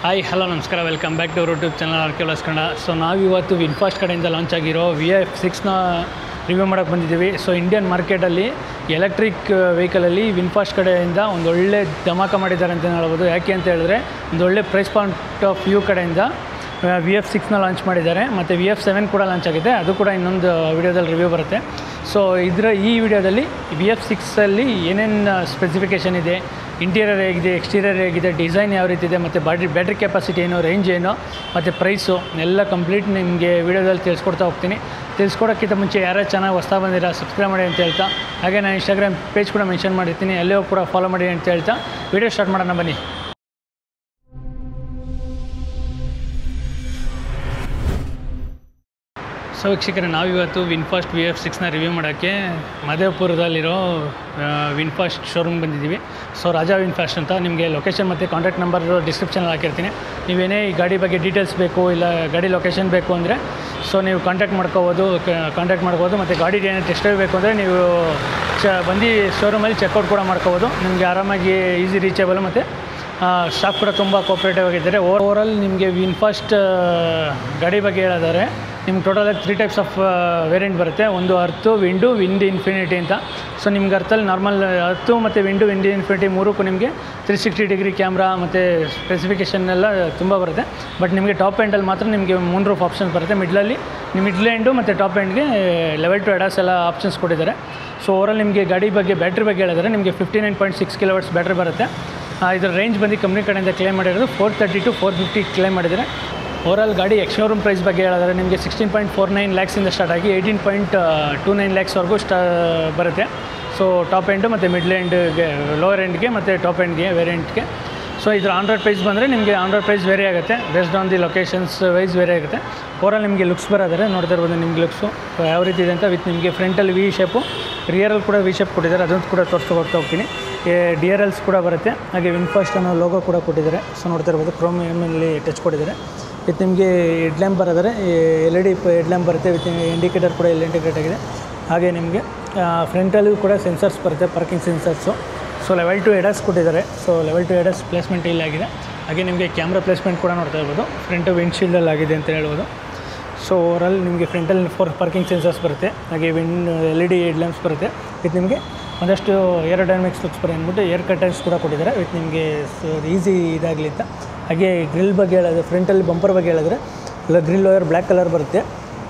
Hi hello ನಮಸ್ಕಾರ, welcome back to YouTube channel ಆರ್ಕಿಯೋಲಸ್ Kannada. So ನಾವಿವತ್ತು ವಿನ್ಫಾಸ್ಟ್ ಕಡೆಯಿಂದ ಲಾಂಚ್ ಆಗಿರೋ VF6ನ ರಿವ್ಯೂ ಮಾಡೋಕ್ಕೆ ಬಂದಿದ್ದೀವಿ. ಸೊ ಇಂಡಿಯನ್ ಮಾರ್ಕೆಟಲ್ಲಿ ಎಲೆಕ್ಟ್ರಿಕ್ ವೆಹಿಕಲಲ್ಲಿ ವಿನ್ಫಾಸ್ಟ್ ಕಡೆಯಿಂದ ಒಂದೊಳ್ಳೆ ಧಮಾಕ ಮಾಡಿದ್ದಾರೆ ಅಂತ ಹೇಳ್ಬೋದು. ಯಾಕೆ ಅಂತ ಹೇಳಿದ್ರೆ ಒಂದೊಳ್ಳೆ ಪ್ರೈಸ್ ಪಾಯಿಂಟ್ ಆಫ್ ವ್ಯೂ ಕಡೆಯಿಂದ VF6ನ ಲಾಂಚ್ ಮಾಡಿದ್ದಾರೆ. ಮತ್ತು VF7 ಕೂಡ ಲಾಂಚ್ ಆಗಿದೆ, ಅದು ಕೂಡ ಇನ್ನೊಂದು ವಿಡಿಯೋದಲ್ಲಿ ರಿವ್ಯೂ ಬರುತ್ತೆ. ಸೊ ಈ ವಿಡಿಯೋದಲ್ಲಿ VF6ಅಲ್ಲಿ ಏನೇನು ಸ್ಪೆಸಿಫಿಕೇಷನ್ ಇದೆ, ಇಂಟೀರಿಯರ್ ಹೇಗಿದೆ, ಎಕ್ಸ್ಟೀರಿಯರ್ ಹೇಗಿದೆ, ಡಿಸೈನ್ ಯಾವ ರೀತಿ ಇದೆ, ಮತ್ತು ಬ್ಯಾಟ್ರಿ ಕೆಪಾಸಿಟಿ ಏನು, ರೇಂಜ್ ಏನು, ಮತ್ತು ಪ್ರೈಸು ಎಲ್ಲ ಕಂಪ್ಲೀಟ್ ನಿಮಗೆ ವಿಡಿಯೋದಲ್ಲಿ ತಿಳಿಸ್ಕೊಡ್ತಾ ಹೋಗ್ತೀನಿ. ತಿಳಿಸ್ಕೊಡೋಕ್ಕಿಂತ ಮುಂಚೆ ಯಾರು ಚೆನ್ನಾಗಿ ಹೊಸ್ತಾ ಬಂದಿರಾ ಸಬ್ಸ್ಕ್ರೈಬ್ ಮಾಡಿ ಅಂತ ಹೇಳ್ತಾ, ಹಾಗೆ ನಾನು ಇನ್ಸ್ಟಾಗ್ರಾಮ್ ಪೇಜ್ ಕೂಡ ಮೆನ್ಷನ್ ಮಾಡಿರ್ತೀನಿ, ಅಲ್ಲೇ ಕೂಡ ಫಾಲೋ ಮಾಡಿ ಅಂತ ಹೇಳ್ತಾ ವಿಡಿಯೋ ಸ್ಟಾರ್ಟ್ ಮಾಡೋಣ ಬನ್ನಿ. ಸೊ ವೀಕ್ಷಕರೇ, ನಾವಿವತ್ತು ವಿನ್ಫಾಸ್ಟ್ VF6ನ ರಿವ್ಯೂ ಮಾಡೋಕ್ಕೆ ಮಧೇಪುರದಲ್ಲಿರೋ ವಿನ್ಫಾಸ್ಟ್ ಶೋರೂಮ್ ಬಂದಿದ್ದೀವಿ. ಸೊ ರಾಜಾ ವಿನ್ಫಾಸ್ಟ್ ಅಂತ. ನಿಮಗೆ ಲೊಕೇಶನ್ ಮತ್ತು ಕಾಂಟ್ಯಾಕ್ಟ್ ನಂಬರ್ ಡಿಸ್ಕ್ರಿಪ್ಷನಲ್ಲಿ ಹಾಕಿರ್ತೀನಿ. ನೀವೇನೇ ಈ ಗಾಡಿ ಬಗ್ಗೆ ಡೀಟೇಲ್ಸ್ ಬೇಕು, ಇಲ್ಲ ಗಾಡಿ ಲೊಕೇಶನ್ ಬೇಕು ಅಂದರೆ ನೀವು ಕಾಂಟ್ಯಾಕ್ಟ್ ಮಾಡ್ಕೋಬೋದು. ಮತ್ತು ಗಾಡಿ ಏನೇ ಟೆಸ್ಟ್ ಡ್ರೈವ್ ಬೇಕು ಅಂದರೆ ನೀವು ಬಂದು ಶೋರೂಮಲ್ಲಿ ಚೆಕ್ಔಟ್ ಕೂಡ ಮಾಡ್ಕೋಬೋದು. ನಿಮಗೆ ಆರಾಮಾಗಿ ಈಸಿ ರೀಚೇಬಲ್, ಮತ್ತು ಸ್ಟಾಫ್ ಕೂಡ ತುಂಬ ಕೋಆಪ್ರೇಟಿವ್ ಆಗಿದ್ದಾರೆ. ಓವರಾಲ್ ನಿಮಗೆ ವಿನ್ಫಾಸ್ಟ್ ಗಾಡಿ ಬಗ್ಗೆ ಹೇಳಿದರೆ ನಿಮ್ಗೆ ಟೋಟಲಾಗಿ 3 ಟೈಪ್ಸ್ ಆಫ್ ವೇರಿಯಂಟ್ ಬರುತ್ತೆ. ಒಂದು ಅರ್ತು, ವಿಂಡ್ ಇನ್ಫಿನಿಟಿ ಅಂತ. ಸೊ ನಿಮ್ಗೆ ಅರ್ಥಲ್ಲಿ ನಾರ್ಮಲ್ ಅರ್ತು ಮತ್ತು ವಿಂಡ್ ಇನ್ಫಿನಿಟಿ ಮೂರಕ್ಕೂ ನಿಮಗೆ 360 ಡಿಗ್ರಿ ಕ್ಯಾಮ್ರಾ ಮತ್ತು ಸ್ಪೆಸಿಫಿಕೇಷನ್ ಎಲ್ಲ ತುಂಬ ಬರುತ್ತೆ. ಬಟ್ ನಿಮಗೆ ಟಾಪ್ ಎಂಡಲ್ಲಿ ಮಾತ್ರ ನಿಮಗೆ 3 ರೂಫ್ ಆಪ್ಷನ್ಸ್ ಬರುತ್ತೆ. ಮಿಡ್ಲ್ ಎಂಡು ಮತ್ತು ಟಾಪ್ ಎಂಡ್ಗೆ ಲೆವೆಲ್ 2 ADAS ಎಲ್ಲ ಆಪ್ಷನ್ಸ್ ಕೊಟ್ಟಿದ್ದಾರೆ. ಸೊ ಓವರಾಲ್ ನಿಮಗೆ ಗಾಡಿ ಬಗ್ಗೆ ಬ್ಯಾಟ್ರಿ ಬಗ್ಗೆ ಹೇಳಿದರೆ ನಿಮಗೆ 59.6 kW ಬ್ಯಾಟ್ರಿ ಬರುತ್ತೆ. ಇದರ ರೇಂಜ್ ಬಂದು ಕಂಪ್ನಿ ಕಡೆಯಿಂದ ಕ್ಲೇಮ್ ಮಾಡಿರೋದು 430 to 450 ಕ್ಲೇಮ್ ಮಾಡಿದ್ದಾರೆ. ಓವರಾಲ್ ಗಾಡಿ ಎಕ್ಸ್-ಶೋರೂಮ್ ಪ್ರೈಸ್ ಬಗ್ಗೆ ಹೇಳಿದ್ರೆ ನಿಮಗೆ 16.49 lakhs ಸ್ಟಾರ್ಟ್ ಆಗಿ 18.29 lakhsವರೆಗೂ ಬರುತ್ತೆ. ಸೊ ಟಾಪ್ ಎಂಡು ಮತ್ತು ಮಿಡ್ಲ್ ಎಂಡ್ಗೆ, ಲೋವರ್ ಎಂಡ್ಗೆ ಮತ್ತು ಟಾಪ್ ಎಂಡ್ಗೆ ವೇರಿಯಂಟ್ಗೆ. ಸೊ ಇದರ ಆನ್ ರೋಡ್ ಪ್ರೈಸ್ ಬಂದರೆ ನಿಮಗೆ ಆನ್ ರೋಡ್ ಪ್ರೈಸ್ ವೇರಿ ಆಗುತ್ತೆ, based on the locations wise vary ಆಗುತ್ತೆ. ಓವರಾಲ್ ನಿಮಗೆ ಲುಕ್ಸ್ ಬರೋದರೆ ನೋಡ್ತಾ ಇರ್ಬೋದು. ನಿಮಗೆ ಲುಕ್ಸು ಯಾವ ರೀತಿ ಇದೆ ಅಂತ, ವಿತ್ ನಿಮಗೆ ಫ್ರಂಟಲ್ಲಿ ವಿ ಶೇಪು, ರಿಯರಲ್ಲಿ ಕೂಡ ವಿ ಶೇಪ್ ಕೊಟ್ಟಿದ್ದಾರೆ, ಅದನ್ನು ಕೂಡ ತೋರಿಸ್ಕೊಡ್ತಾ ಹೋಗ್ತೀನಿ. DRLs ಕೂಡ ಬರುತ್ತೆ, ಹಾಗೆ ವಿನ್ಫಾಸ್ಟ್ ಅನ್ನೋ ಲೋಗೋ ಕೂಡ ಕೊಟ್ಟಿದ್ದಾರೆ. ಸೊ ನೋಡ್ತಾ ಇರ್ಬೋದು, ಕ್ರೋಮಿಯಮಲ್ಲಿ ಟಚ್ ಕೊಟ್ಟಿದ್ದಾರೆ. ವಿತ್ ನಿಮಗೆ ಹೆಡ್ ಲ್ಯಾಂಪ್ ಬರೋದರೆ LED ಹೆಡ್ ಲ್ಯಾಂಪ್ ಬರುತ್ತೆ, ವಿತ್ ಇಂಡಿಕೇಟರ್ ಕೂಡ ಇಲ್ಲಿ ಇಂಟಿಗ್ರೇಟ್ ಆಗಿದೆ. ಹಾಗೆ ನಿಮಗೆ ಫ್ರಂಟಲ್ಲೂ ಕೂಡ ಸೆನ್ಸರ್ಸ್ ಬರುತ್ತೆ, parking sensors. So level 2 ADAS ಕೊಟ್ಟಿದ್ದಾರೆ. ಸೊ ಲೆವೆಲ್ 2 ADAS ಪ್ಲೇಸ್ಮೆಂಟ್ ಇಲ್ಲಿ ಆಗಿದೆ. ಹಾಗೆ ನಿಮಗೆ ಕ್ಯಾಮ್ರಾ ಪ್ಲೇಸ್ಮೆಂಟ್ ಕೂಡ ನೋಡ್ತಾ ಇರ್ಬೋದು, ಫ್ರಂಟು ವಿಂಡ್ಶೀಲ್ಡಲ್ಲಿ ಆಗಿದೆ ಅಂತ ಹೇಳ್ಬೋದು. ಸೊ ಓವರಾಲ್ ನಿಮಗೆ ಫ್ರಂಟಲ್ಲಿ 4 ಪಾರ್ಕಿಂಗ್ ಸೆನ್ಸರ್ಸ್ ಬರುತ್ತೆ, ಹಾಗೆ LED ಹೆಡ್ ಲ್ಯಾಂಪ್ಸ್ ಬರುತ್ತೆ. ವಿತ್ ನಿಮಗೆ ಒಂದಷ್ಟು ಏರೋಡೈನಮಿಕ್ಸ್ ಲುಕ್ಸ್ ಬರೋ ಅಂದ್ಬಿಟ್ಟು ಏರ್ ಕರ್ಟನ್ಸ್ ಕೂಡ ಕೊಟ್ಟಿದ್ದಾರೆ, ವಿತ್ ನಿಮಗೆ ಈಸಿ ಇದಾಗಲಿ ಅಂತ. ಹಾಗೆ ಗ್ರಿಲ್ ಬಗ್ಗೆ ಹೇಳಿದ್ರೆ, ಫ್ರಂಟಲ್ಲಿ ಬಂಪರ್ ಬಗ್ಗೆ ಹೇಳಿದ್ರೆ ಗ್ರಿಲ್ ವೈರ್ ಬ್ಲ್ಯಾಕ್ ಕಲರ್ ಬರುತ್ತೆ.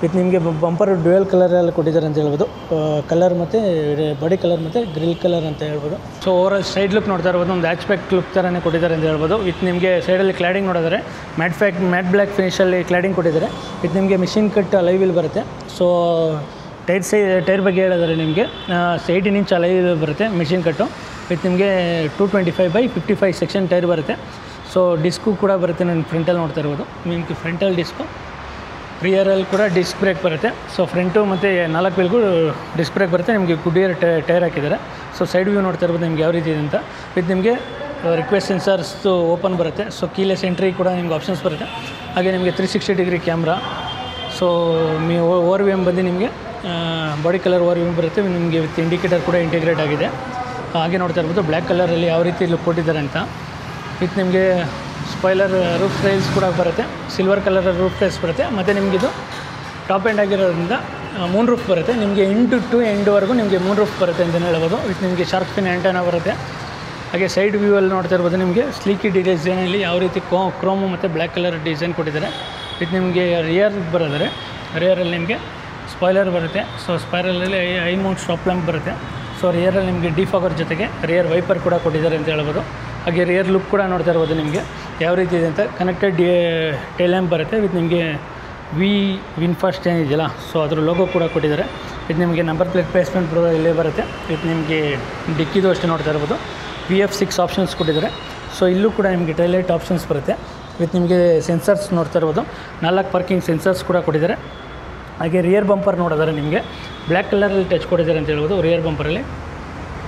ವಿತ್ ನಿಮಗೆ ಬಂಪರ್ ಡ್ಯುಯಲ್ ಕಲರಲ್ಲಿ ಕೊಟ್ಟಿದ್ದಾರೆ ಅಂತ ಹೇಳ್ಬೋದು. ಕಲರ್ ಮತ್ತು ಬಾಡಿ ಕಲರ್ ಮತ್ತು ಗ್ರಿಲ್ ಕಲರ್ ಅಂತ ಹೇಳ್ಬೋದು. ಸೊ ಓವರಾಲ್ ಸೈಡ್ ಲುಕ್ ನೋಡ್ತಾ ಇರ್ಬೋದು, ಒಂದು ಹ್ಯಾಚ್ಬ್ಯಾಕ್ ಲುಕ್ ಥರನೇ ಕೊಟ್ಟಿದ್ದಾರೆ ಅಂತ ಹೇಳ್ಬೋದು. ವಿತ್ ನಿಮಗೆ ಸೈಡಲ್ಲಿ ಕ್ಲಾಡಿಂಗ್ ನೋಡಿದರೆ ಮ್ಯಾಟ್ ಬ್ಲ್ಯಾಕ್ ಫಿನಿಷಲ್ಲಿ ಕ್ಲಾಡಿಂಗ್ ಕೊಟ್ಟಿದ್ದಾರೆ. ವಿತ್ ನಿಮಗೆ ಮಿಷಿನ್ ಕಟ್ ಅಲೈ ವೀಲ್ ಬರುತ್ತೆ. ಸೊ ಟೈರ್ ಬಗ್ಗೆ ಹೇಳಿದರೆ ನಿಮಗೆ 18 ಇಂಚ್ ಅಲೈ ಬರುತ್ತೆ ಮಿಷಿನ್ ಕಟ್ಟು. ವಿತ್ ನಿಮಗೆ 225/55 ಸೆಕ್ಷನ್ ಟೈರ್ ಬರುತ್ತೆ. ಸೊ ಡಿಸ್ಕು ಕೂಡ ಬರುತ್ತೆ, ನಾನು ಫ್ರಂಟಲ್ಲಿ ನೋಡ್ತಾ ಇರ್ಬೋದು. ನಿಮಗೆ ಫ್ರಂಟಲ್ಲಿ ಡಿಸ್ಕು, ರಿಯರಲ್ಲಿ ಕೂಡ ಡಿಸ್ಕ್ ಬ್ರೇಕ್ ಬರುತ್ತೆ. ಸೊ ಫ್ರಂಟು ಮತ್ತು 4 ವೀಲ್ಗೂ ಡಿಸ್ಕ್ ಬ್ರೇಕ್ ಬರುತ್ತೆ. ನಿಮಗೆ ಗುಡಿಯರ್ ಟೈರ್ ಹಾಕಿದ್ದಾರೆ. ಸೊ ಸೈಡ್ ವ್ಯೂ ನೋಡ್ತಾ ಇರ್ಬೋದು ನಿಮ್ಗೆ ಯಾವ ರೀತಿ ಇದೆ ಅಂತ. ವಿತ್ ನಿಮಗೆ ರಿಕ್ವೆಸ್ಟ್ ಸೆನ್ಸರ್ಸ್ದು ಓಪನ್ ಬರುತ್ತೆ. ಸೊ ಕೀಲೆಸ್ ಎಂಟ್ರಿ ಕೂಡ ನಿಮ್ಗೆ ಆಪ್ಷನ್ಸ್ ಬರುತ್ತೆ. ಹಾಗೆ ನಿಮಗೆ 360 degree camera. So over view ಬಂದು ನಿಮಗೆ ಬಾಡಿ ಕಲರ್ ಓವರ್ ವ್ಯೂ ಬರುತ್ತೆ. ನಿಮಗೆ ವಿತ್ ಇಂಡಿಕೇಟರ್ ಕೂಡ ಇಂಟಿಗ್ರೇಟ್ ಆಗಿದೆ. ಹಾಗೆ ನೋಡ್ತಾ ಇರ್ಬೋದು ಬ್ಲ್ಯಾಕ್ ಕಲರಲ್ಲಿ ಯಾವ ರೀತಿ ಲುಕ್ ಕೊಟ್ಟಿದ್ದಾರೆ ಅಂತ. ವಿತ್ ನಿಮಗೆ ಸ್ಪಾಯ್ಲರ್ ರೂಫ್ ರೈಲ್ಸ್ ಕೂಡ ಬರುತ್ತೆ, ಸಿಲ್ವರ್ ಕಲರ್ ರೂಫ್ ರೈಲ್ಸ್ ಬರುತ್ತೆ. ಮತ್ತು ನಿಮಗಿದು ಟಾಪ್ ಎಂಡ್ ಆಗಿರೋದ್ರಿಂದ 3 ರೂಫ್ ಬರುತ್ತೆ. ನಿಮಗೆ ಎಂಡ್ ಟು ಎಂಡ್ವರೆಗೂ ನಿಮಗೆ 3 ರೂಫ್ ಬರುತ್ತೆ ಅಂತಲೇ ಹೇಳ್ಬೋದು. ವಿತ್ ನಿಮಗೆ ಶಾರ್ಕ್ ಫಿನ್ ಆ್ಯಂಟೆನಾ ಬರುತ್ತೆ. ಹಾಗೆ ಸೈಡ್ ವ್ಯೂವಲ್ಲಿ ನೋಡ್ತಾ ಇರ್ಬೋದು ನಿಮಗೆ ಸ್ಲೀಕಿ ಡಿಸೈನಲ್ಲಿ ಯಾವ ರೀತಿ ಕ್ರೋಮು ಮತ್ತು ಬ್ಲ್ಯಾಕ್ ಕಲರ್ ಡಿಸೈನ್ ಕೊಟ್ಟಿದ್ದಾರೆ. ವಿತ್ ನಿಮಗೆ ರಿಯರಲ್ಲಿ ನಿಮಗೆ ಸ್ಪಾಯ್ಲರ್ ಬರುತ್ತೆ. ಸೊ ಸ್ಪಾಯ್ಲರಲ್ಲಿ ಐ ಮೌಂಟ್ ಸ್ಟಾಪ್ ಲ್ಯಾಂಪ್ ಬರುತ್ತೆ. ಸೊ ರಿಯರಲ್ಲಿ ನಿಮಗೆ ಡಿಫಾಗರ್ ಜೊತೆಗೆ ರಿಯರ್ ವೈಪರ್ ಕೂಡ ಕೊಟ್ಟಿದ್ದಾರೆ ಅಂತ ಹೇಳ್ಬೋದು. ಹಾಗೆ ರಿಯರ್ ಲುಕ್ ಕೂಡ ನೋಡ್ತಾ ಇರ್ಬೋದು ನಿಮಗೆ ಯಾವ ರೀತಿ ಇದೆ ಅಂತ. ಕನೆಕ್ಟೆಡ್ ಟೈಲ್ ಲ್ಯಾಂಪ್ ಬರುತ್ತೆ. ವಿತ್ ನಿಮಗೆ ವಿನ್ಫಾಸ್ಟ್ ಏನಿದೆಯಲ್ಲ, ಸೊ ಅದ್ರ ಲೋಗೋ ಕೂಡ ಕೊಟ್ಟಿದ್ದಾರೆ. ವಿತ್ ನಿಮಗೆ ನಂಬರ್ ಪ್ಲೇಟ್ ಪ್ಲೇಸ್ಮೆಂಟ್ ಇಲ್ಲೇ ಬರುತ್ತೆ. ವಿತ್ ನಿಮಗೆ ಡಿಕ್ಕಿದು ಅಷ್ಟೇ ನೋಡ್ತಾ ಇರ್ಬೋದು. VF6 ಆಪ್ಷನ್ಸ್ ಕೊಟ್ಟಿದ್ದಾರೆ. ಸೊ ಇಲ್ಲೂ ಕೂಡ ನಿಮಗೆ ಟೈಲೈಟ್ ಆಪ್ಷನ್ಸ್ ಬರುತ್ತೆ. ವಿತ್ ನಿಮಗೆ ಸೆನ್ಸರ್ಸ್ ನೋಡ್ತಾ ಇರ್ಬೋದು, 4 ಪಾರ್ಕಿಂಗ್ ಸೆನ್ಸರ್ಸ್ ಕೂಡ ಕೊಟ್ಟಿದ್ದಾರೆ. ಹಾಗೆ ರಿಯರ್ ಬಂಪರ್ ನೋಡಿದರೆ ನಿಮಗೆ ಬ್ಲ್ಯಾಕ್ ಕಲರಲ್ಲಿ ಟಚ್ ಕೊಟ್ಟಿದ್ದಾರೆ ಅಂತ ಹೇಳ್ಬೋದು ರಿಯರ್ ಬಂಪರಲ್ಲಿ.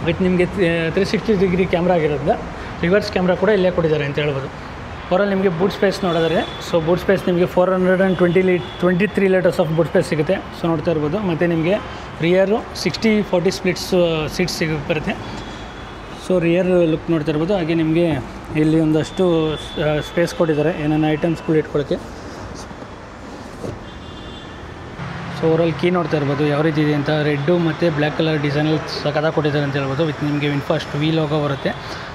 ವಿತ್ ನಿಮಗೆ 360 ಡಿಗ್ರಿ ಕ್ಯಾಮ್ರಾ ಆಗಿರೋದ್ರಿಂದ ರಿವರ್ಸ್ ಕ್ಯಾಮ್ರಾ ಕೂಡ ಇಲ್ಲೇ ಕೊಟ್ಟಿದ್ದಾರೆ ಅಂತ ಹೇಳ್ಬೋದು. ಓವರಾಲ್ ನಿಮಗೆ ಬೂಟ್ ಸ್ಪೇಸ್ ನೋಡಿದರೆ, ಸೊ ಬೂಟ್ ಸ್ಪೇಸ್ ನಿಮಗೆ 423 ಲೀಟರ್ಸ್ ಆಫ್ ಬೂಟ್ ಸ್ಪೇಸ್ ಸಿಗುತ್ತೆ. ಸೊ ನೋಡ್ತಾ ಇರ್ಬೋದು. ಮತ್ತು ನಿಮಗೆ ರಿಯರು 60-40 ಸ್ಪ್ಲಿಟ್ಸ್ ಸೀಟ್ಸ್ ಬರುತ್ತೆ. ಸೊ ಸೊ ರಿಯರ್ ಲುಕ್ ನೋಡ್ತಾ ಇರ್ಬೋದು. ಹಾಗೆ ನಿಮಗೆ ಇಲ್ಲಿ ಒಂದಷ್ಟು ಸ್ಪೇಸ್ ಕೊಟ್ಟಿದ್ದಾರೆ ಏನೇನು ಐಟಮ್ಸ್ಗಳು ಇಟ್ಕೊಳ್ಳೋಕ್ಕೆ. ಸೊ ಓವರಾಲ್ ಕೀ ನೋಡ್ತಾ ಇರ್ಬೋದು ಯಾವ ರೀತಿ ಇದೆ ಅಂತ. ರೆಡ್ಡು ಮತ್ತು ಬ್ಲ್ಯಾಕ್ ಕಲರ್ ಡಿಸೈನಲ್ಲಿ ಸಖತ್ತಾಗಿ ಕೊಟ್ಟಿದ್ದಾರೆ ಅಂತ ಹೇಳ್ಬೋದು. ವಿತ್ ನಿಮಗೆ ವಿನ್ಫಾಸ್ಟ್ ವಿ ಲೋಗೋ ಬರುತ್ತೆ.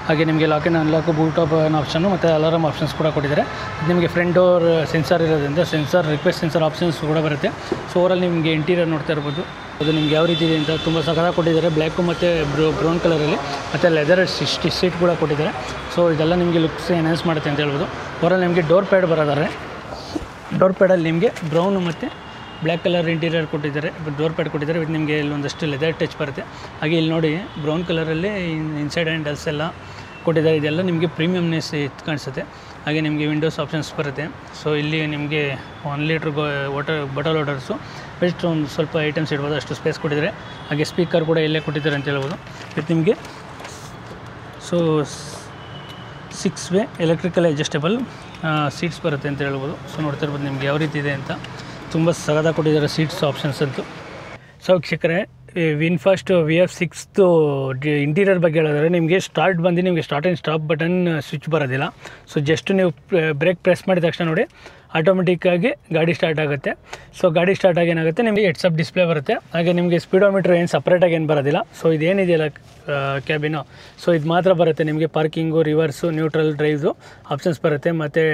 ಹಾಗೆ ನಿಮಗೆ lock and unlock, boot open option ಮತ್ತು ಅಲಾರಮ್ ಆಪ್ಷನ್ಸ್ ಕೂಡ ಕೊಟ್ಟಿದ್ದಾರೆ. ನಿಮಗೆ ಫ್ರಂಟ್ ಡೋರ್ ಸೆನ್ಸರ್ ಇರೋದ್ರಿಂದ ರಿಕ್ವೆಸ್ಟ್ ಸೆನ್ಸರ್ ಆಪ್ಷನ್ಸ್ ಕೂಡ ಬರುತ್ತೆ. ಸೊ ಓವರಾಲ್ ನಿಮಗೆ ಇಂಟೀರಿಯರ್ ನೋಡ್ತಾ ಇರ್ಬೋದು. ಅದು ನಿಮ್ಗೆ ಯಾವ ರೀತಿ ಇದೆ ಅಂತ ತುಂಬ ಸಖತ್ತಾಗಿ ಕೊಟ್ಟಿದ್ದಾರೆ. ಬ್ಲ್ಯಾಕು ಮತ್ತು ಬ್ರೌನ್ ಕಲರಲ್ಲಿ ಮತ್ತು ಲೆದರ್ ಸೀಟ್ ಕೂಡ ಕೊಟ್ಟಿದ್ದಾರೆ. ಸೊ ಇದೆಲ್ಲ ನಿಮಗೆ ಲುಕ್ಸ್ ಎನ್ಹಾನ್ಸ್ ಮಾಡುತ್ತೆ ಅಂತ ಹೇಳ್ಬೋದು. ಓವರಾಲ್ ನಿಮಗೆ ಡೋರ್ ಪ್ಯಾಡ್ ಬರೋದಾರೆ. ಡೋರ್ ಪ್ಯಾಡಲ್ಲಿ ನಿಮಗೆ ಬ್ರೌನು ಮತ್ತು ಬ್ಲ್ಯಾಕ್ ಕಲರ್ ಇಂಟೀರಿಯರ್ ಕೊಟ್ಟಿದ್ದಾರೆ, ಡೋರ್ ಪ್ಯಾಡ್ ಕೊಟ್ಟಿದ್ದಾರೆ. ವಿತ್ ನಿಮಗೆ ಇಲ್ಲೊಂದಷ್ಟು ಲೆದರ್ ಟಚ್ ಬರುತ್ತೆ. ಹಾಗೆ ಇಲ್ಲಿ ನೋಡಿ ಬ್ರೌನ್ ಕಲರಲ್ಲಿ ಇನ್ಸೈಡ್ ಹ್ಯಾಂಡಲ್ಸ್ ಎಲ್ಲ ಕೊಟ್ಟಿದ್ದಾರೆ. ಇದೆಲ್ಲ ನಿಮಗೆ ಪ್ರೀಮಿಯಮ್ನೆಸ್ ಇತ್ತು ಕಾಣಿಸುತ್ತೆ. ಹಾಗೆ ನಿಮಗೆ ವಿಂಡೋಸ್ ಆಪ್ಷನ್ಸ್ ಬರುತ್ತೆ. ಸೊ ಇಲ್ಲಿ ನಿಮಗೆ 1 ಲೀಟ್ರ್ ಬಾಟಲ್ ವಾಟರ್ಸು ಬೆಸ್ಟ್ ಒಂದು ಸ್ವಲ್ಪ ಐಟಮ್ಸ್ ಇಡ್ಬೋದು, ಅಷ್ಟು ಸ್ಪೇಸ್ ಕೊಟ್ಟಿದ್ದಾರೆ. ಹಾಗೆ ಸ್ಪೀಕರ್ ಕೂಡ ಇಲ್ಲೇ ಕೊಟ್ಟಿದ್ದಾರೆ ಅಂತ ಹೇಳ್ಬೋದು. ವಿತ್ ನಿಮಗೆ so 6 way electrical adjustable seats ಬರುತ್ತೆ ಅಂತ ಹೇಳ್ಬೋದು. ಸೊ ನೋಡ್ತಾ ಇರ್ಬೋದು ನಿಮ್ಗೆ ಯಾವ ರೀತಿ ಇದೆ ಅಂತ. ತುಂಬ ಸಗದ ಕೊಟ್ಟಿದ್ದಾರೆ ಸೀಟ್ಸ್ ಆಪ್ಷನ್ಸ್ ಅಂತೂ. ಸೊ ವೀಕ್ಷಕರೇ, ವಿನ್ಫಾಸ್ಟ್ VF6 ಇಂಟೀರಿಯರ್ ಬಗ್ಗೆ ಹೇಳಿದ್ರೆ ನಿಮಗೆ ನಿಮಗೆ start and stop button switch ಬರೋದಿಲ್ಲ. ಸೊ ಜಸ್ಟ್ ನೀವು ಬ್ರೇಕ್ ಪ್ರೆಸ್ ಮಾಡಿದ ತಕ್ಷಣ ನೋಡಿ ಆಟೋಮೆಟಿಕ್ಕಾಗಿ ಗಾಡಿ ಸ್ಟಾರ್ಟ್ ಆಗುತ್ತೆ. ಸೊ ಗಾಡಿ ಸ್ಟಾರ್ಟ್ ಆಗಿ ಏನಾಗುತ್ತೆ, ನಿಮಗೆ ಹೆಡ್ಸ್ ಅಪ್ ಡಿಸ್ಪ್ಲೇ ಬರುತ್ತೆ. ಹಾಗೆ ನಿಮಗೆ ಸ್ಪೀಡೋಮೀಟ್ರ್ ಏನು ಸಪ್ರೇಟಾಗಿ ಏನು ಬರೋದಿಲ್ಲ. ಸೊ ಇದೇನಿದೆಯಲ್ಲ ಕ್ಯಾಬಿನು, ಸೊ ಇದು ಮಾತ್ರ ಬರುತ್ತೆ ನಿಮಗೆ. Parking, reverse, neutral drives options ಬರುತ್ತೆ. ಮತ್ತು